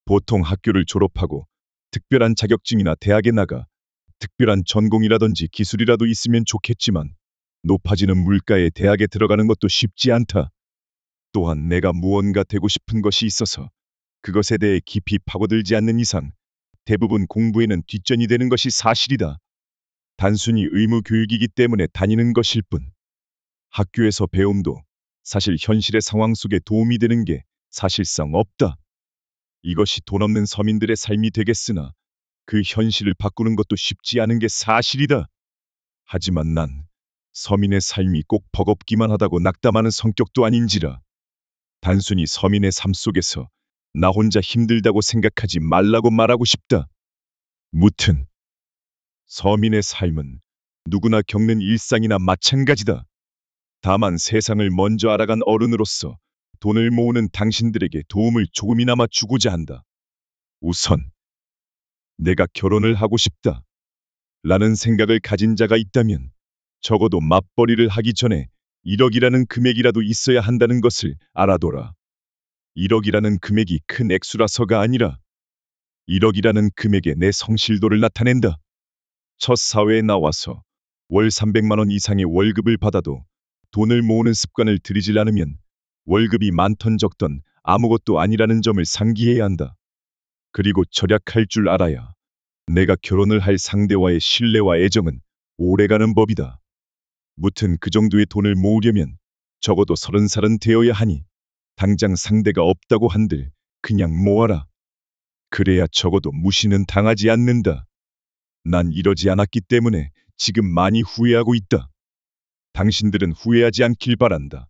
보통 학교를 졸업하고 특별한 자격증이나 대학에 나가 특별한 전공이라든지 기술이라도 있으면 좋겠지만 높아지는 물가에 대학에 들어가는 것도 쉽지 않다. 또한 내가 무언가 되고 싶은 것이 있어서 그것에 대해 깊이 파고들지 않는 이상 대부분 공부에는 뒷전이 되는 것이 사실이다. 단순히 의무 교육이기 때문에 다니는 것일 뿐. 학교에서 배움도 사실 현실의 상황 속에 도움이 되는 게 사실상 없다. 이것이 돈 없는 서민들의 삶이 되겠으나 그 현실을 바꾸는 것도 쉽지 않은 게 사실이다. 하지만 난 서민의 삶이 꼭 버겁기만 하다고 낙담하는 성격도 아닌지라 단순히 서민의 삶 속에서 나 혼자 힘들다고 생각하지 말라고 말하고 싶다. 무튼 서민의 삶은 누구나 겪는 일상이나 마찬가지다. 다만 세상을 먼저 알아간 어른으로서 돈을 모으는 당신들에게 도움을 조금이나마 주고자 한다. 우선 내가 결혼을 하고 싶다. 라는 생각을 가진 자가 있다면 적어도 맞벌이를 하기 전에 1억이라는 금액이라도 있어야 한다는 것을 알아둬라. 1억이라는 금액이 큰 액수라서가 아니라 1억이라는 금액에 내 성실도를 나타낸다. 첫 사회에 나와서 월 300만 원 이상의 월급을 받아도 돈을 모으는 습관을 들이질 않으면 월급이 많던 적던 아무것도 아니라는 점을 상기해야 한다. 그리고 절약할 줄 알아야 내가 결혼을 할 상대와의 신뢰와 애정은 오래가는 법이다. 무튼 그 정도의 돈을 모으려면 적어도 30살은 되어야 하니 당장 상대가 없다고 한들 그냥 모아라. 그래야 적어도 무시는 당하지 않는다. 난 이러지 않았기 때문에 지금 많이 후회하고 있다. 당신들은 후회하지 않길 바란다.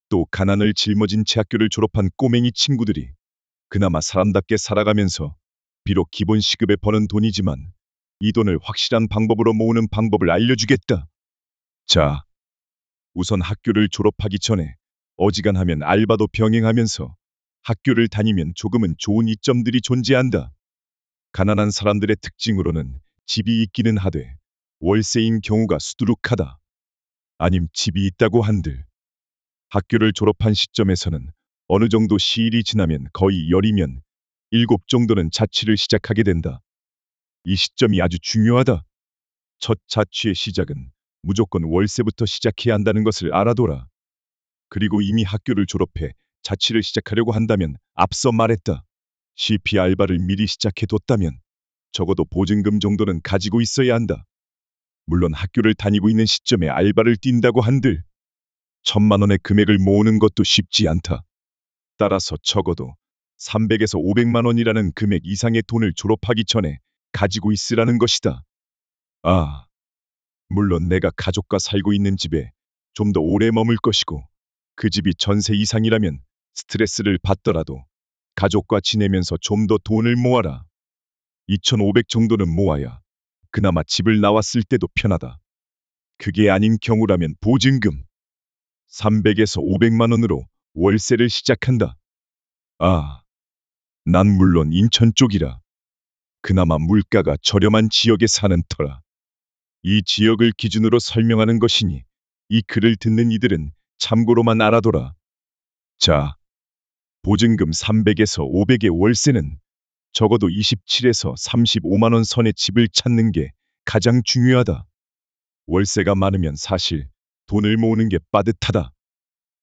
또 가난을 짊어진 채 학교를 졸업한 꼬맹이 친구들이 그나마 사람답게 살아가면서 비록 기본 시급에 버는 돈이지만 이 돈을 확실한 방법으로 모으는 방법을 알려주겠다. 자, 우선 학교를 졸업하기 전에 어지간하면 알바도 병행하면서 학교를 다니면 조금은 좋은 이점들이 존재한다. 가난한 사람들의 특징으로는 집이 있기는 하되 월세인 경우가 수두룩하다. 아님 집이 있다고 한들 학교를 졸업한 시점에서는 어느 정도 시일이 지나면 거의 열이면 7 정도는 자취를 시작하게 된다. 이 시점이 아주 중요하다. 첫 자취의 시작은 무조건 월세부터 시작해야 한다는 것을 알아둬라. 그리고 이미 학교를 졸업해 자취를 시작하려고 한다면 앞서 말했다. 시피 알바를 미리 시작해뒀다면 적어도 보증금 정도는 가지고 있어야 한다. 물론 학교를 다니고 있는 시점에 알바를 뛴다고 한들 1,000만 원의 금액을 모으는 것도 쉽지 않다. 따라서 적어도 300에서 500만 원이라는 금액 이상의 돈을 졸업하기 전에 가지고 있으라는 것이다. 아, 물론 내가 가족과 살고 있는 집에 좀 더 오래 머물 것이고 그 집이 전세 이상이라면 스트레스를 받더라도 가족과 지내면서 좀 더 돈을 모아라. 2,500 정도는 모아야 그나마 집을 나왔을 때도 편하다. 그게 아닌 경우라면 보증금 300에서 500만 원으로 월세를 시작한다. 아, 난 물론 인천 쪽이라 그나마 물가가 저렴한 지역에 사는 터라. 이 지역을 기준으로 설명하는 것이니 이 글을 듣는 이들은 참고로만 알아둬라. 자, 보증금 300에서 500의 월세는 적어도 27에서 35만 원 선의 집을 찾는 게 가장 중요하다. 월세가 많으면 사실 돈을 모으는 게 빠듯하다.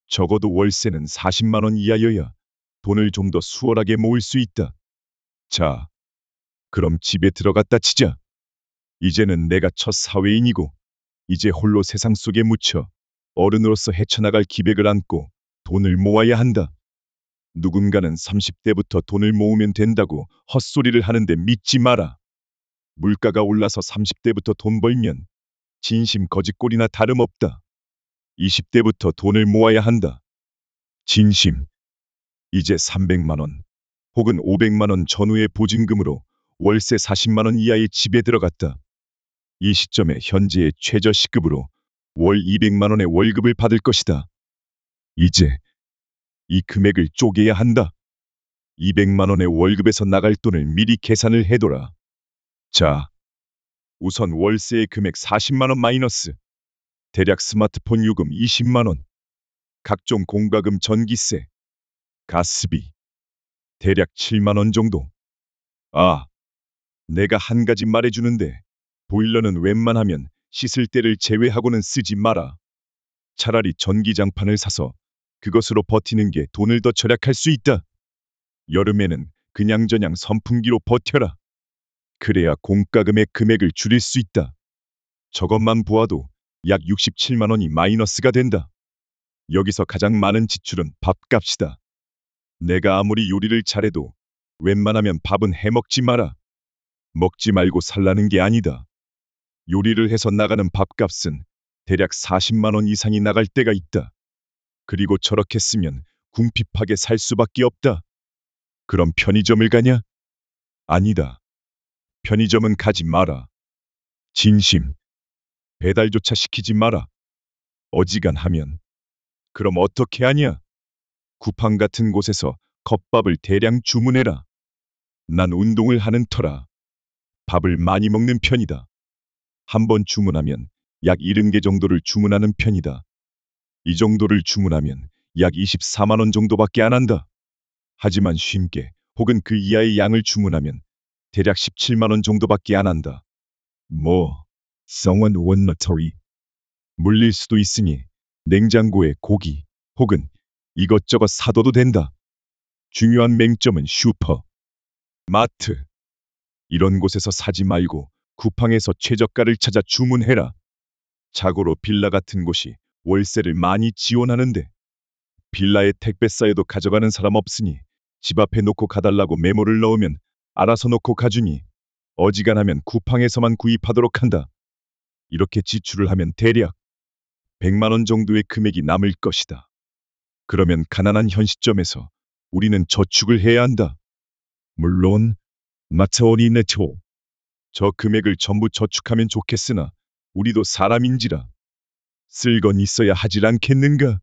적어도 월세는 40만 원 이하여야 돈을 좀 더 수월하게 모을 수 있다. 자, 그럼 집에 들어갔다 치자. 이제는 내가 첫 사회인이고 이제 홀로 세상 속에 묻혀 어른으로서 헤쳐나갈 기백을 안고 돈을 모아야 한다. 누군가는 30대부터 돈을 모으면 된다고 헛소리를 하는데 믿지 마라. 물가가 올라서 30대부터 돈 벌면 진심 거짓골이나 다름없다. 20대부터 돈을 모아야 한다. 진심. 이제 300만 원 혹은 500만 원 전후의 보증금으로 월세 40만 원 이하의 집에 들어갔다. 이 시점에 현재의 최저시급으로 월 200만 원의 월급을 받을 것이다. 이제 이 금액을 쪼개야 한다. 200만 원의 월급에서 나갈 돈을 미리 계산을 해둬라. 자, 우선 월세의 금액 40만 원 마이너스 대략 스마트폰 요금 20만 원, 각종 공과금 전기세, 가스비, 대략 7만 원 정도. 아, 내가 한 가지 말해주는데 보일러는 웬만하면 씻을 때를 제외하고는 쓰지 마라. 차라리 전기장판을 사서 그것으로 버티는 게 돈을 더 절약할 수 있다. 여름에는 그냥저냥 선풍기로 버텨라. 그래야 공과금의 금액을 줄일 수 있다. 저것만 보아도 약 67만 원이 마이너스가 된다. 여기서 가장 많은 지출은 밥값이다. 내가 아무리 요리를 잘해도 웬만하면 밥은 해먹지 마라. 먹지 말고 살라는 게 아니다. 요리를 해서 나가는 밥값은 대략 40만 원 이상이 나갈 때가 있다. 그리고 저렇게 쓰면 궁핍하게 살 수밖에 없다. 그럼 편의점을 가냐? 아니다. 편의점은 가지 마라. 진심. 배달조차 시키지 마라. 어지간하면. 그럼 어떻게 하냐? 쿠팡 같은 곳에서 컵밥을 대량 주문해라. 난 운동을 하는 터라 밥을 많이 먹는 편이다. 한 번 주문하면 약 70개 정도를 주문하는 편이다. 이 정도를 주문하면 약 24만 원 정도밖에 안 한다. 하지만 50개 혹은 그 이하의 양을 주문하면 대략 17만 원 정도밖에 안 한다. 뭐, 성원 원너터리. 물릴 수도 있으니 냉장고에 고기 혹은 이것저것 사둬도 된다. 중요한 맹점은 슈퍼, 마트. 이런 곳에서 사지 말고 쿠팡에서 최저가를 찾아 주문해라. 자고로 빌라 같은 곳이 월세를 많이 지원하는데 빌라에 택배 싸여도 가져가는 사람 없으니 집 앞에 놓고 가달라고 메모를 넣으면 알아서 놓고 가주니 어지간하면 쿠팡에서만 구입하도록 한다. 이렇게 지출을 하면 대략 100만 원 정도의 금액이 남을 것이다. 그러면 가난한 현 시점에서 우리는 저축을 해야 한다. 물론 마차오니 네초. 저 금액을 전부 저축하면 좋겠으나 우리도 사람인지라 쓸 건 있어야 하질 않겠는가?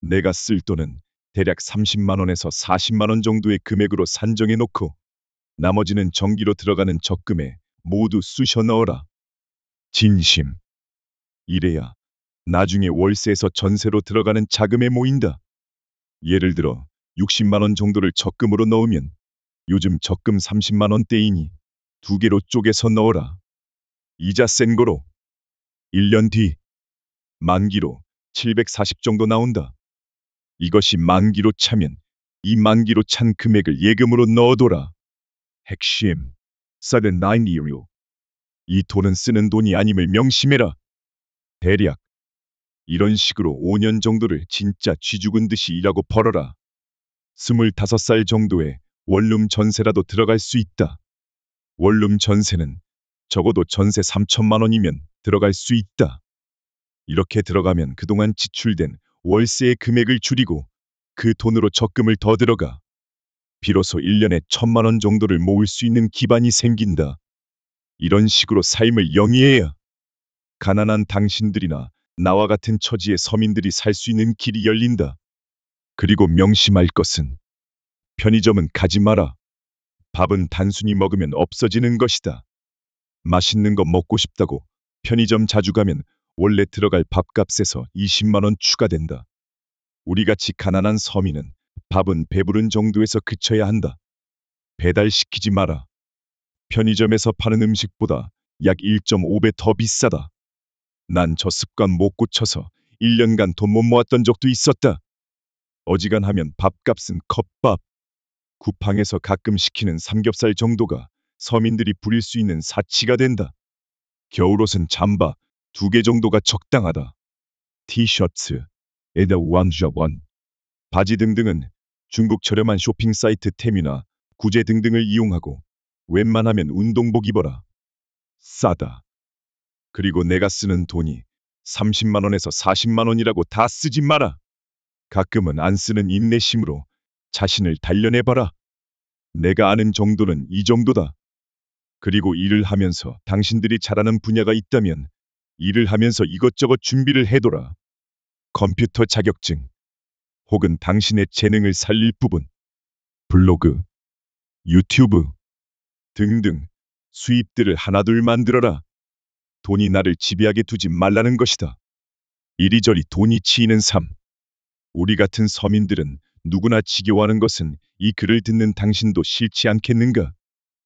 내가 쓸 돈은 대략 30만 원에서 40만 원 정도의 금액으로 산정해 놓고 나머지는 전기로 들어가는 적금에 모두 쑤셔 넣어라. 진심. 이래야 나중에 월세에서 전세로 들어가는 자금에 모인다. 예를 들어 60만 원 정도를 적금으로 넣으면 요즘 적금 30만 원대이니 2개로 쪼개서 넣어라. 이자 센 거로 1년 뒤 만기로 740 정도 나온다. 이것이 만기로 차면 이 만기로 찬 금액을 예금으로 넣어둬라. 핵심. 790. 이 돈은 쓰는 돈이 아님을 명심해라. 대략 이런 식으로 5년 정도를 진짜 쥐 죽은 듯이 일하고 벌어라. 25살 정도에 원룸 전세라도 들어갈 수 있다. 원룸 전세는 적어도 전세 3천만 원이면 들어갈 수 있다. 이렇게 들어가면 그동안 지출된 월세의 금액을 줄이고 그 돈으로 적금을 더 들어가 비로소 1년에 1천만 원 정도를 모을 수 있는 기반이 생긴다. 이런 식으로 삶을 영위해야 가난한 당신들이나 나와 같은 처지의 서민들이 살 수 있는 길이 열린다. 그리고 명심할 것은 편의점은 가지 마라. 밥은 단순히 먹으면 없어지는 것이다. 맛있는 거 먹고 싶다고 편의점 자주 가면 원래 들어갈 밥값에서 20만 원 추가된다. 우리같이 가난한 서민은 밥은 배부른 정도에서 그쳐야 한다. 배달시키지 마라. 편의점에서 파는 음식보다 약 1.5배 더 비싸다. 난 저 습관 못 고쳐서 1년간 돈 못 모았던 적도 있었다. 어지간하면 밥값은 컵밥. 쿠팡에서 가끔 시키는 삼겹살 정도가 서민들이 부릴 수 있는 사치가 된다. 겨울옷은 잠바 2개 정도가 적당하다. 티셔츠, 에더 원저원, 바지 등등은 중국 저렴한 쇼핑 사이트 테미나 구제 등등을 이용하고 웬만하면 운동복 입어라. 싸다. 그리고 내가 쓰는 돈이 30만 원에서 40만 원이라고 다 쓰지 마라. 가끔은 안 쓰는 인내심으로 자신을 단련해봐라. 내가 아는 정도는 이 정도다. 그리고 일을 하면서 당신들이 잘하는 분야가 있다면 일을 하면서 이것저것 준비를 해둬라. 컴퓨터 자격증, 혹은 당신의 재능을 살릴 부분, 블로그, 유튜브 등등 수입들을 하나둘 만들어라. 돈이 나를 지배하게 두지 말라는 것이다. 이리저리 돈이 치이는 삶. 우리 같은 서민들은 누구나 지겨워하는 것은 이 글을 듣는 당신도 싫지 않겠는가?